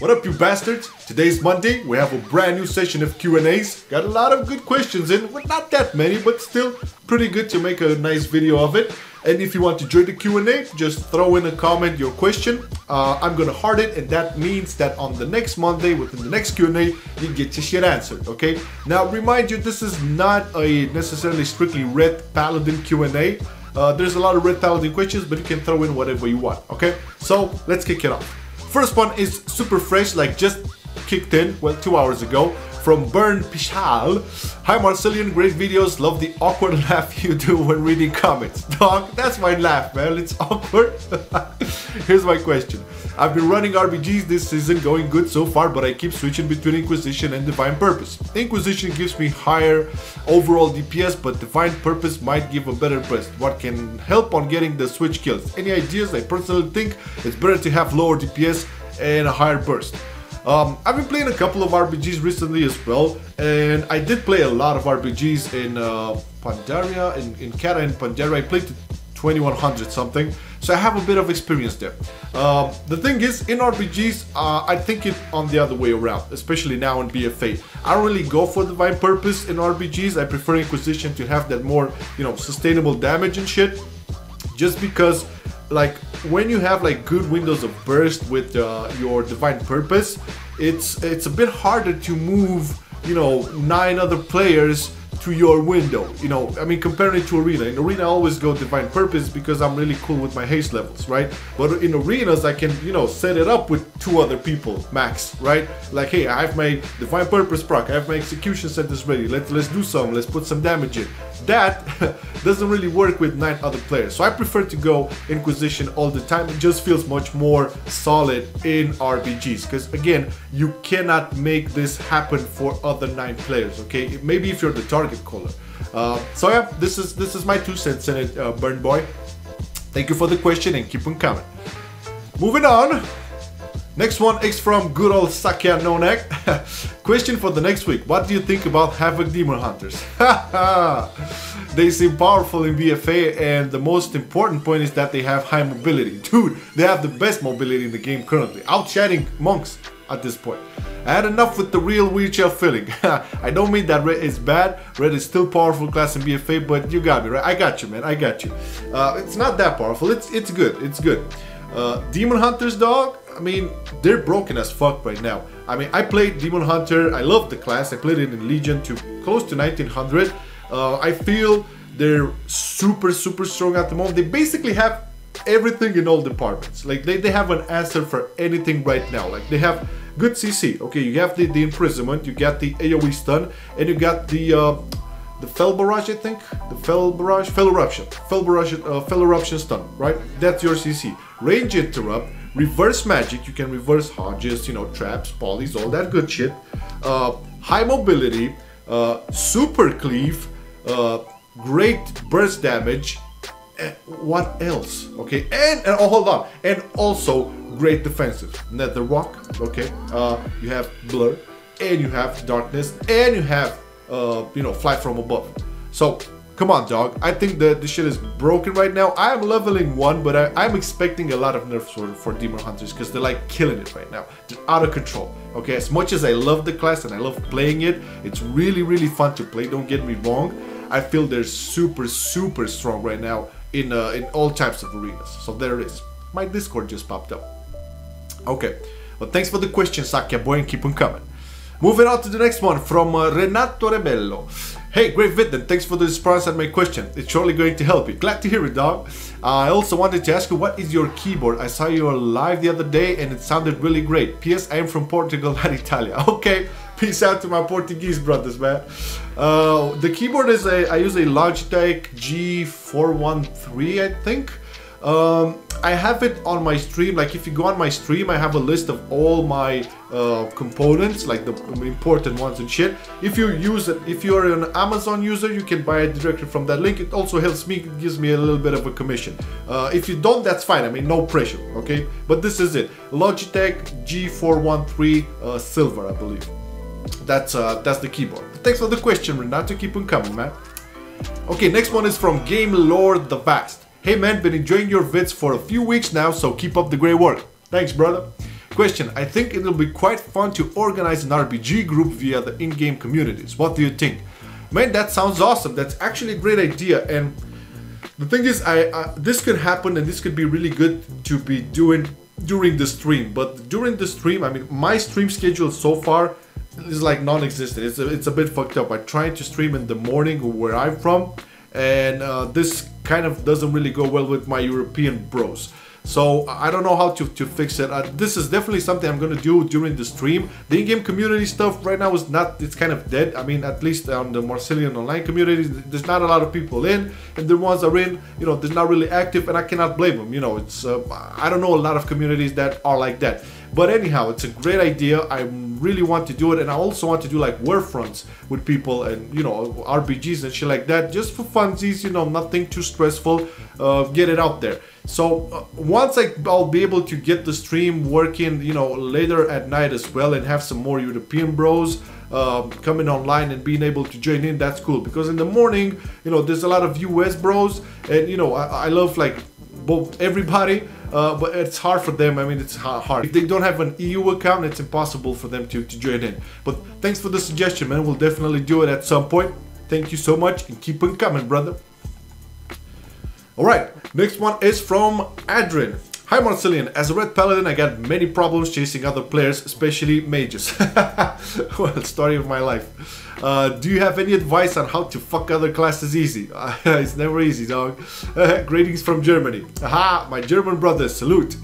What up, you bastards? Today's Monday, we have a brand new session of Q&As. Got a lot of good questions in, well, not that many, but still pretty good to make a nice video of it. And if you want to join the Q&A, just throw in a comment your question. I'm gonna heart it, and that means that on the next Monday, within the next Q&A, you get your shit answered, okay? Now, remind you, this is not a necessarily strictly Ret Paladin Q&A. There's a lot of Ret Paladin questions, but you can throw in whatever you want, okay? So, let's kick it off. First one is super fresh, like just kicked in, well, 2 hours ago, from Burn Pishal. Hi Marcelian, great videos, love the awkward laugh you do when reading comments. Dog, that's my laugh, man, it's awkward. Here's my question. I've been running RBGs this season, going good so far, but I keep switching between Inquisition and Divine Purpose. Inquisition gives me higher overall DPS, but Divine Purpose might give a better burst. What can help on getting the switch kills? Any ideas? I personally think it's better to have lower DPS and a higher burst. I've been playing a couple of RPGs recently as well, and I did play a lot of RPGs in Pandaria, in Kata and Pandaria. I played to 2100 something, so I have a bit of experience there. The thing is, in RPGs, I think it on the other way around, especially now in BFA. I don't really go for Divine Purpose in RPGs. I prefer Inquisition to have that more, you know, sustainable damage and shit, just because, like, when you have like good windows of burst with your Divine Purpose, it's a bit harder to move, you know, 9 other players to your window. You know, I mean, comparing it to Arena. In Arena I always go Divine Purpose because I'm really cool with my haste levels, right? But in Arenas I can, you know, set it up with 2 other people max, right? Like, hey, I have my Divine Purpose proc, I have my execution centers ready, let's do some, let's put some damage in. That doesn't really work with 9 other players, so I prefer to go Inquisition all the time. It just feels much more solid in RPGs, because again, you cannot make this happen for other 9 players, okay? Maybe if you're the target caller. So yeah, this is my 2 cents in it, Burn Boy. Thank you for the question and keep on coming. Moving on. Next one is from good old Sakya Nonek. Question for the next week. What do you think about Havoc Demon Hunters? They seem powerful in BFA, and the most important point is that they have high mobility. Dude, they have the best mobility in the game currently, outshading monks at this point. I had enough with the real wheelchair filling. I don't mean that Red is bad. Red is still powerful class in BFA, but you got me, right? I got you, man. I got you. It's not that powerful. It's good. It's good. Demon Hunters, dog, I mean, they're broken as fuck right now. I mean, I played Demon Hunter, I love the class, I played it in Legion to close to 1900. I feel they're super strong at the moment. They basically have everything in all departments. Like, they have an answer for anything right now. Like, they have good CC, okay, you have the imprisonment, you got the AoE stun, and you got the Fel Barrage, I think? The Fel Barrage? Fel Eruption. Fel Eruption stun, right? That's your CC. Range interrupt, reverse magic, you can reverse hodges, you know, traps, polys, all that good shit. High mobility, super cleave, great burst damage. What else? Okay, and oh, hold on, and also great defensive. Nether Rock, okay. You have Blur, and you have Darkness, and you have you know, Fly from Above. So come on, dog. I think that the shit is broken right now. I am leveling 1, but I'm expecting a lot of nerfs for Demon Hunters because they're like killing it right now. They're out of control. Okay, as much as I love the class and I love playing it, it's really fun to play. Don't get me wrong. I feel they're super strong right now in all types of arenas. So there it is. My Discord just popped up. Okay, well, thanks for the question, Sakya boy, and keep on coming. Moving on to the next one from Renato Rebello. Hey, great vid, and thanks for the response and my question. It's surely going to help you. Glad to hear it, dog. I also wanted to ask you, what is your keyboard? I saw you live the other day and it sounded really great. P.S. I am from Portugal, not Italia. Okay, peace out to my Portuguese brothers, man. The keyboard is I use a Logitech G413, I think. I have it on my stream. Like, if you go on my stream, I have a list of all my components, like the important ones and shit. If you use it, if you're an Amazon user, you can buy it directly from that link. It also helps me, it gives me a little bit of a commission. If you don't, that's fine. I mean, no pressure, okay? But this is it. Logitech G413 Silver, I believe. That's the keyboard. Thanks for the question, Renato. Keep on coming, man. Okay, next one is from Game Lord the Vast. Hey man, been enjoying your vids for a few weeks now, so keep up the great work. Thanks, brother. Question, I think it'll be quite fun to organize an RPG group via the in-game communities. What do you think? Man, that sounds awesome. That's actually a great idea. And the thing is, this could happen and this could be really good to be doing during the stream. But during the stream, I mean, my stream schedule so far is like non-existent. It's a bit fucked up. I try to stream in the morning where I'm from, and this kind of doesn't really go well with my European bros. So I don't know how to fix it. This is definitely something I'm gonna do during the stream. The in-game community stuff right now is not, it's kind of dead. I mean, at least on the Marcelian online community, there's not a lot of people in, and the ones are in, you know, they're not really active, and I cannot blame them. You know, it's I don't know a lot of communities that are like that. But anyhow, it's a great idea. I really want to do it, and I also want to do like war fronts with people, and you know, RPGs and shit like that, just for funsies. You know, nothing too stressful. Get it out there. So once I'll be able to get the stream working, you know, later at night as well, and have some more European bros coming online and being able to join in, that's cool. Because in the morning, you know, there's a lot of US bros, and you know, I love like both everybody, but it's hard for them. I mean, it's hard. If they don't have an EU account, it's impossible for them to join in. But thanks for the suggestion, man. We'll definitely do it at some point. Thank you so much, and keep on coming, brother. Alright, next one is from Adrian. Hi Marcelian, as a Ret Paladin I got many problems chasing other players, especially mages. Well, story of my life. Do you have any advice on how to fuck other classes easy? It's never easy, dog. Greetings from Germany. Aha, my German brothers, salute.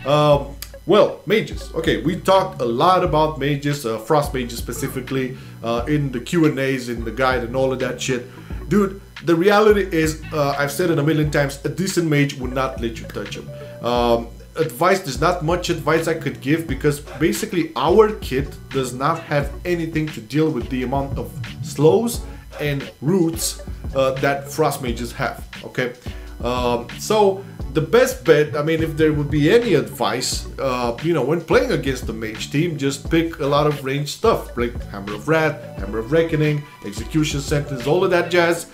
Well, mages. Okay, we talked a lot about mages, frost mages specifically, in the Q&As, in the guide and all of that shit. Dude, the reality is, I've said it a million times, a decent mage would not let you touch him. Advice, there's not much advice I could give, because basically our kit does not have anything to deal with the amount of slows and roots that frost mages have, okay? So the best bet, I mean, if there would be any advice, you know, when playing against the mage team, just pick a lot of ranged stuff, like Hammer of Wrath, Hammer of Reckoning, Execution Sentence, all of that jazz,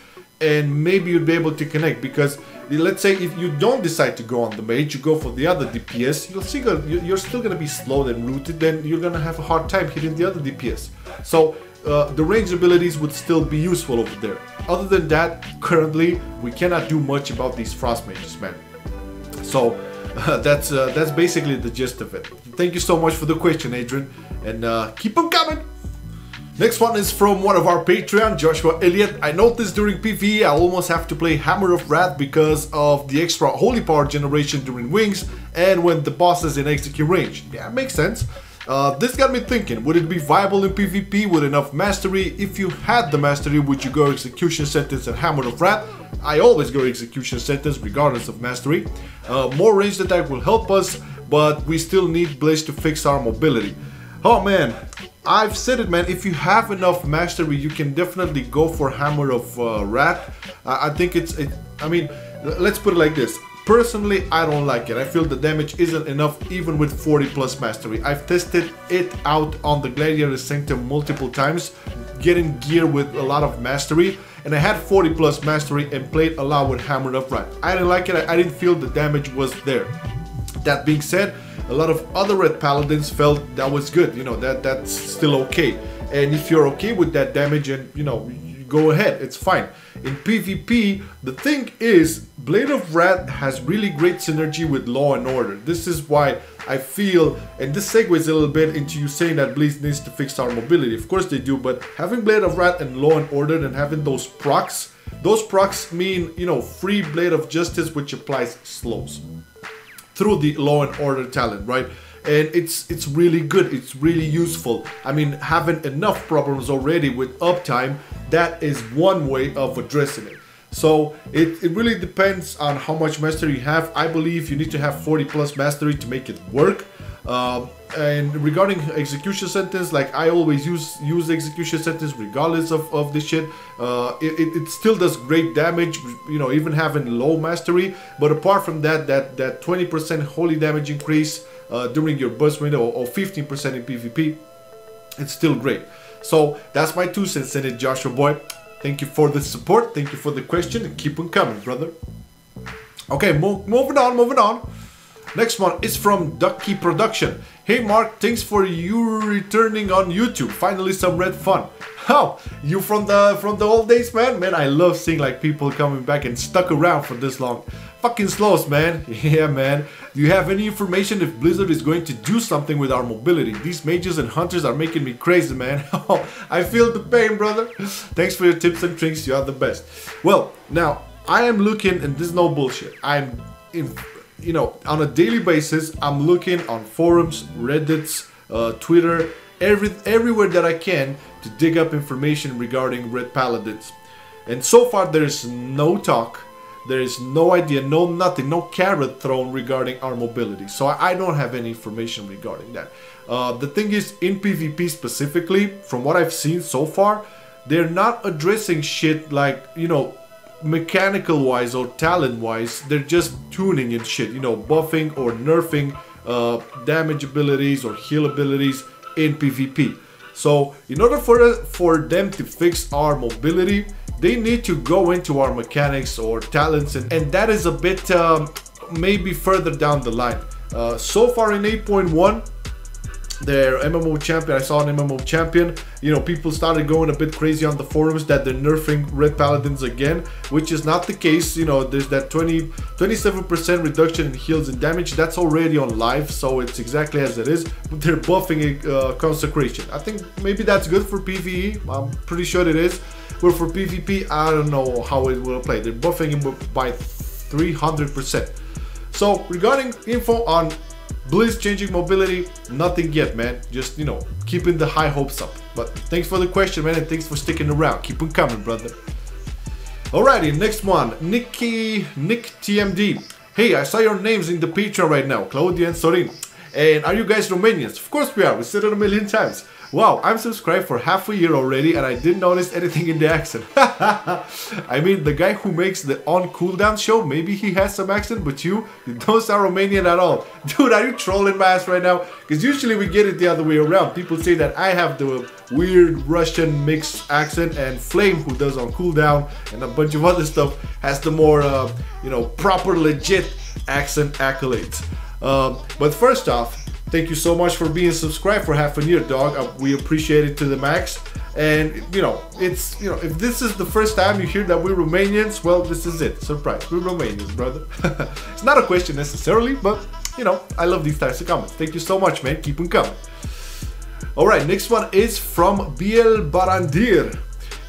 and maybe you'd be able to connect. Because let's say if you don't decide to go on the mage, you go for the other DPS, you're still gonna be slowed and rooted, then you're gonna have a hard time hitting the other DPS. So the ranged abilities would still be useful over there. Other than that, currently we cannot do much about these frost mages, man. So that's basically the gist of it. Thank you so much for the question, Adrian, and keep them coming. Next one is from one of our Patreon, Joshua Elliott. I noticed during PvE I almost have to play Hammer of Wrath because of the extra holy power generation during wings and when the boss is in execute range. Yeah, makes sense. This got me thinking, would it be viable in PvP with enough mastery? If you had the mastery, would you go Execution Sentence and Hammer of Wrath? I always go Execution Sentence regardless of mastery. More ranged attack will help us, but we still need Blaze to fix our mobility. Oh man, I've said it, man, if you have enough mastery, you can definitely go for Hammer of Wrath. I think I mean, let's put it like this. Personally, I don't like it. I feel the damage isn't enough even with 40 plus mastery. I've tested it out on the Gladiator Sanctum multiple times, getting gear with a lot of mastery, and I had 40 plus mastery and played a lot with Hammer of Wrath. I didn't like it. I didn't feel the damage was there. That being said, a lot of other Ret Paladins felt that was good, you know, that's still okay. And if you're okay with that damage, and you know, you go ahead, it's fine. In PvP, the thing is, Blade of Wrath has really great synergy with Law and Order. This is why I feel, and this segues a little bit into you saying that Blaze needs to fix our mobility. Of course they do, but having Blade of Wrath and Law and Order and having those procs mean, you know, free Blade of Justice, which applies slows through the Law and Order talent, right? And it's really good, it's really useful. I mean, having enough problems already with uptime, that is one way of addressing it. So it really depends on how much mastery you have. I believe you need to have 40 plus mastery to make it work. And regarding Execution Sentence, like I always use Execution Sentence regardless of this shit. It still does great damage, you know, even having low mastery. But apart from that 20% holy damage increase during your burst window, or 15% in PvP, it's still great. So that's my 2 cents in it, Joshua boy. Thank you for the support, thank you for the question, and keep on coming, brother. Okay, moving on. Next one is from Ducky Production. Hey Mark, thanks for you returning on YouTube. Finally some red fun. How? You from the old days, man? Man, I love seeing like people coming back and stuck around for this long. Fucking slows, man. Yeah, man. Do you have any information if Blizzard is going to do something with our mobility? These mages and hunters are making me crazy, man. I feel the pain, brother. Thanks for your tips and tricks. You are the best. Well, now I am looking, and this is no bullshit. I'm in, you know, on a daily basis, I'm looking on forums, Reddits, Twitter, everywhere that I can to dig up information regarding Ret Paladins. And so far there is no talk, there is no idea, no nothing, no carrot thrown regarding our mobility. So I don't have any information regarding that. The thing is, in PvP specifically, from what I've seen so far, they're not addressing shit like, you know, mechanical wise or talent wise. They're just tuning and shit, you know, buffing or nerfing damage abilities or heal abilities in PvP. So in order for them to fix our mobility, they need to go into our mechanics or talents, and that is a bit maybe further down the line. So far in 8.1, their MMO champion, I saw an MMO champion, you know, people started going a bit crazy on the forums that they're nerfing Ret Paladins again, which is not the case. You know, there's that 27% reduction in heals and damage, that's already on live, so it's exactly as it is. But they're buffing Consecration. I think maybe that's good for PvE, I'm pretty sure it is. But for PvP, I don't know how it will play. They're buffing him by 300%. So regarding info on Blizz changing mobility, nothing yet, man. Just, you know, keeping the high hopes up. But thanks for the question, man, and thanks for sticking around. Keep them coming, brother. Alrighty, next one. Nick TMD. Hey, I saw your names in the picture right now, Claudia and Sorin. And are you guys Romanians? Of course we are. We said it a million times. Wow, I'm subscribed for half a year already and I didn't notice anything in the accent. I mean, the guy who makes the on cooldown show, maybe he has some accent, but you don't sound Romanian at all. Dude, are you trolling my ass right now? Because usually we get it the other way around. People say that I have the weird Russian mixed accent, and Flame, who does on cooldown and a bunch of other stuff, has the more, you know, proper legit accent accolades. But first off, thank you so much for being subscribed for half a year, dog. We appreciate it to the max. And you know, it's, you know, if this is the first time you hear that we're Romanians, well, this is it. Surprise, we're Romanians, brother. It's not a question necessarily, but you know, I love these types of comments. Thank you so much, man. Keep them coming. All right, next one is from Biel Barandir.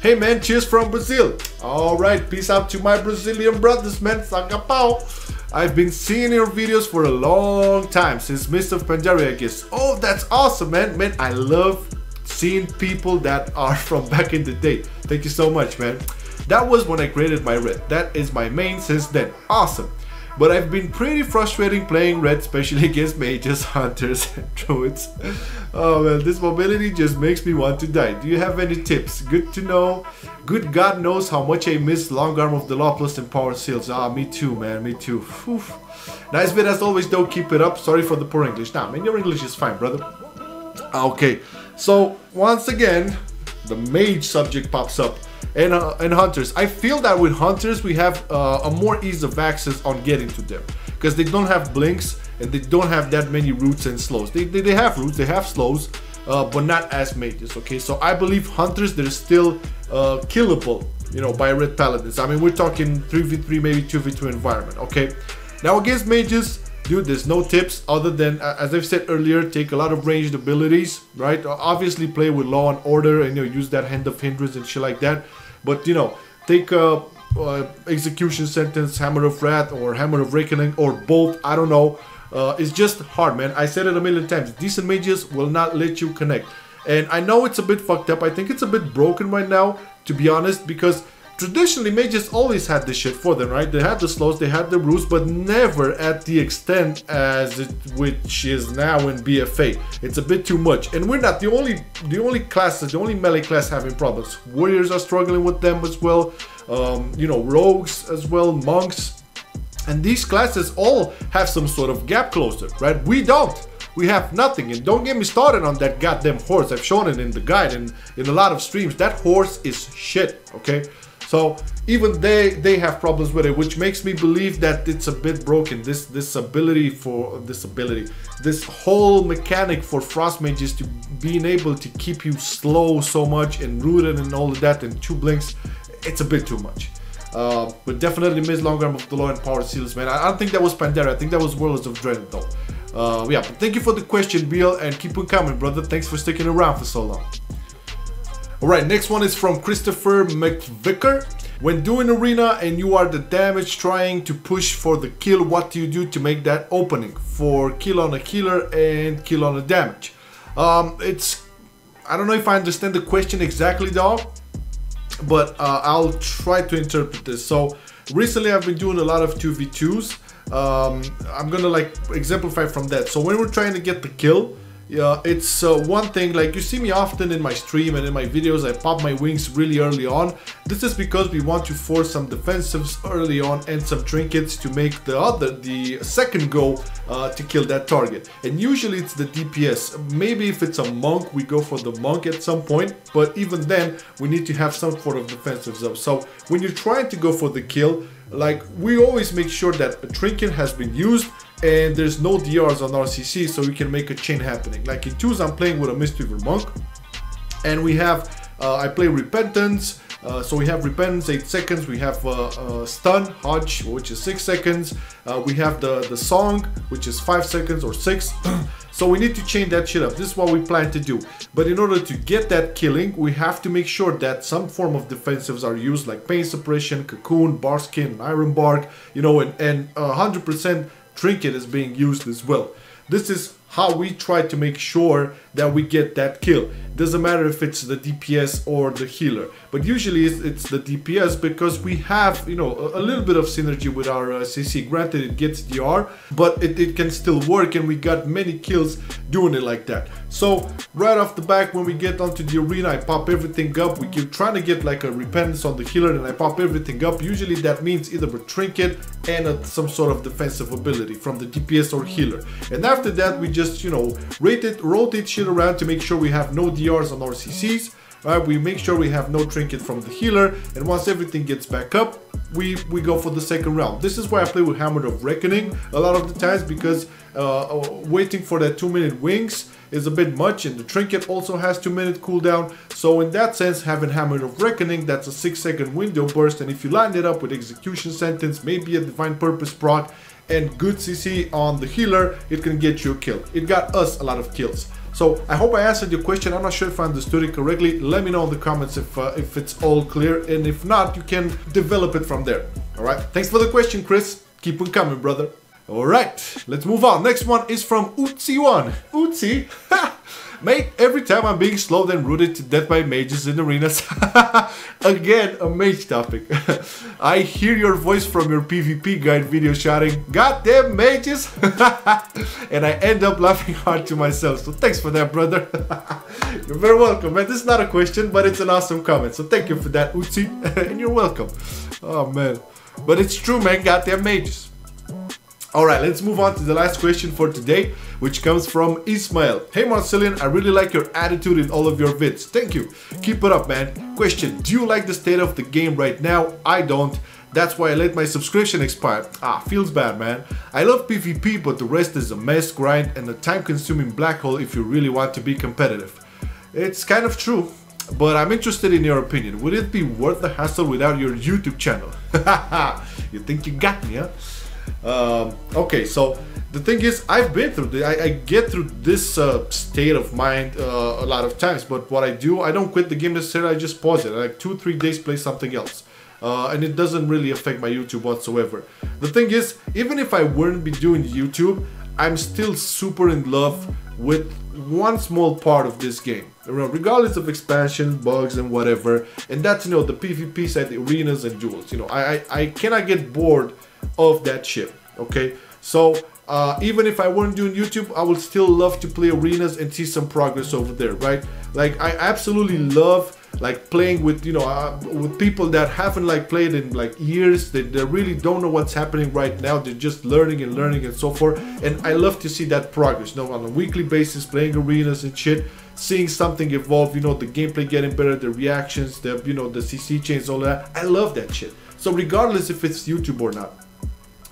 Hey man, cheers from Brazil. All right, peace out to my Brazilian brothers, man. Sangapau. I've been seeing your videos for a long time, since Mist of Pandaria, I guess. Oh, that's awesome, man. Man, I love seeing people that are from back in the day. Thank you so much, man. That was when I created my Ret. That is my main since then. Awesome. But I've been pretty frustrating playing Ret, especially against mages, hunters, and druids. Oh man, this mobility just makes me want to die. Do you have any tips? Good to know. Good God knows how much I miss Long Arm of the Law Plus and Power Seals. Ah, me too, man, me too. Whew. Nice vid as always, though. Keep it up. Sorry for the poor English. Nah, man, your English is fine, brother. Okay, so once again, the mage subject pops up. And hunters, I feel that with hunters we have a more ease of access on getting to them, because they don't have blinks and they don't have that many roots and slows. They have roots, they have slows, but not as mages. Okay, so I believe hunters, they're still killable, you know, by Ret Paladins. I mean, we're talking 3v3, maybe 2v2 environment. Okay, now against mages, dude, there's no tips other than, as I've said earlier, take a lot of ranged abilities, right? Obviously play with Law and Order and, you know, use that Hand of Hindrance and shit like that. But, you know, take Execution Sentence, Hammer of Wrath, or Hammer of Reckoning, or both, I don't know. It's just hard, man. I said it a million times. Decent mages will not let you connect. And I know it's a bit fucked up. I think it's a bit broken right now, to be honest, because traditionally mages always had this shit for them, right? They had the slows, they had the roots, but never at the extent as it, which is now in BFA. It's a bit too much, and we're not the only classes, the only melee class having problems. Warriors are struggling with them as well, you know, rogues as well, monks, and these classes all have some sort of gap closer, right? We don't. We have nothing, and don't get me started on that goddamn horse. I've shown it in the guide and in a lot of streams. That horse is shit, okay? So even they have problems with it, which makes me believe that it's a bit broken. This whole mechanic for frost mages to being able to keep you slow so much and rooted and all of that in 2 blinks, it's a bit too much. But definitely miss long arm of the law and power seals, man. I don't think that was Pandera. I think that was Warlords of Dread though. Yeah, but thank you for the question, Bill, and keep on coming, brother. Thanks for sticking around for so long. Alright, next one is from Christopher McVicker. When doing arena and you are the damage trying to push for the kill, what do you do to make that opening for kill on a healer and kill on a damage? I don't know if I understand the question exactly though, but I'll try to interpret this. So recently I've been doing a lot of 2v2s. I'm gonna like exemplify from that. So when we're trying to get the kill, it's one thing, like you see me often in my stream and in my videos, I pop my wings really early on. This is because we want to force some defensives early on and some trinkets to make the second go to kill that target. And usually it's the DPS. Maybe if it's a monk, we go for the monk at some point, but even then we need to have some sort of defensives up. So when you're trying to go for the kill, like we always make sure that a trinket has been used and there's no DRs on RCC, so we can make a chain happening. Like in 2s, I'm playing with a Mistweaver Monk, and we have, I play Repentance, so we have Repentance 8 seconds, we have Stun, Hodge, which is 6 seconds, we have the Song, which is 5 seconds or 6, so we need to chain that shit up. This is what we plan to do. But in order to get that killing, we have to make sure that some form of defensives are used, like Pain Suppression, Cocoon, Barskin, Iron Bark, you know, and 100% trinket is being used as well. This is how we try to make sure that we get that kill. Doesn't matter if it's the DPS or the healer, but usually it's the DPS because we have, you know, a little bit of synergy with our CC. Granted, it gets DR, but it can still work, and we got many kills doing it like that. So right off the back, when we get onto the arena, I pop everything up. We keep trying to get like a Repentance on the healer, and I pop everything up. Usually that means either a trinket and some sort of defensive ability from the DPS or healer. And after that, we just, you know, rotate shit around to make sure we have no DRs on our CCs. Right? We make sure we have no trinket from the healer, and once everything gets back up, we go for the second round. This is why I play with Hammer of Reckoning a lot of the times, because waiting for that 2-minute wings is a bit much, and the trinket also has 2-minute cooldown. So in that sense, having Hammer of Reckoning, that's a 6-second window burst, and if you line it up with Execution Sentence, maybe a Divine Purpose proc, and good CC on the healer, it can get you a kill. It got us a lot of kills. So I hope I answered your question. I'm not sure if I understood it correctly. Let me know in the comments if it's all clear, and if not, you can develop it from there. All right, thanks for the question, Chris. Keep on coming, brother. All right, let's move on. Next one is from Utsi1. Utsi, mate, every time I'm being slowed and rooted to death by mages in arenas. Again, a mage topic. I hear your voice from your PvP guide video shouting, "Goddamn mages!" And I end up laughing hard to myself. So thanks for that, brother. You're very welcome, man. This is not a question, but it's an awesome comment. So thank you for that, Utsi, and you're welcome. Oh man, but it's true, man. Goddamn mages. Alright, let's move on to the last question for today, which comes from Ismail. Hey Marcelian, I really like your attitude in all of your vids. Thank you. Keep it up, man. Question, do you like the state of the game right now? I don't. That's why I let my subscription expire. Feels bad, man. I love PvP, but the rest is a mess, grind, and a time-consuming black hole if you really want to be competitive. It's kind of true, but I'm interested in your opinion. Would it be worth the hassle without your YouTube channel? You think you got me, huh? Okay, so the thing is, I've been through this. I get through this state of mind a lot of times, but what I do, I don't quit the game necessarily. I just pause it. I like 2-3 days play something else, and it doesn't really affect my YouTube whatsoever. The thing is, even if I wouldn't be doing YouTube, I'm still super in love with one small part of this game, regardless of expansion, bugs, and whatever. And that's, you know, the PvP side, the arenas and duels. You know, I cannot get bored of that shit. Okay, so even if I weren't doing YouTube, I would still love to play arenas and see some progress over there, right? Like, I absolutely love like playing with, you know, with people that haven't like played in like years. They really don't know what's happening right now. They're just learning and so forth. And I love to see that progress, you know, on a weekly basis, playing arenas and shit, seeing something evolve, you know, the gameplay getting better, the reactions, the, you know, the CC chains, all that. I love that shit. So regardless if it's YouTube or not,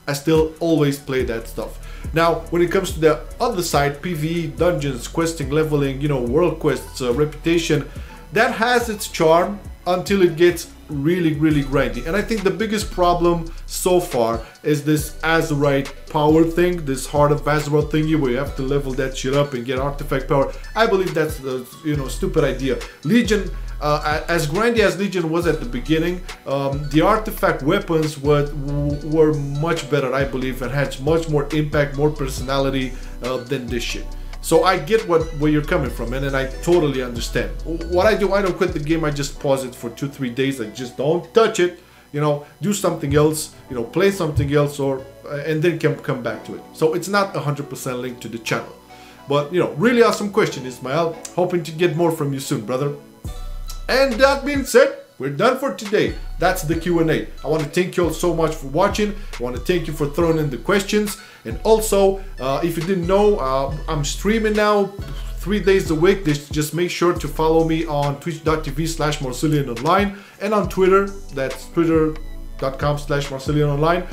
I still always play that stuff. Now, when it comes to the other side, PvE, dungeons, questing, leveling, you know, world quests, reputation, that has its charm until it gets really grindy. And I think the biggest problem so far is this Azurite power thing, this Heart of Azeroth thingy where you have to level that shit up and get artifact power. I believe that's the, you know, stupid idea. Legion, as grindy as Legion was at the beginning, the artifact weapons were much better, I believe, and had much more impact, more personality than this shit. So I get where you're coming from, and I totally understand. What I do, I don't quit the game, I just pause it for 2-3 days. I just don't touch it, you know, do something else, you know, play something else, or and then come back to it. So it's not 100% linked to the channel. But, you know, really awesome question, Ismail. Hoping to get more from you soon, brother. And that being said, we're done for today. That's the Q&A. I want to thank you all so much for watching. I want to thank you for throwing in the questions. And also, if you didn't know, I'm streaming now 3 days a week. Just make sure to follow me on twitch.tv/Marcelian_online and on Twitter. That's twitter.com/Marcelian_online.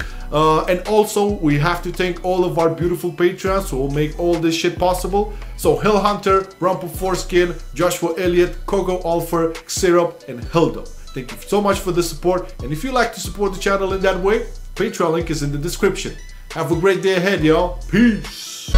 And also, we have to thank all of our beautiful patrons who will make all this shit possible. So, Hill Hunter, Rumple Foreskin, Joshua Elliott, Kogo Alfer, Xerop, and Hildo. Thank you so much for the support. And if you like to support the channel in that way, Patreon link is in the description. Have a great day ahead, y'all. Peace.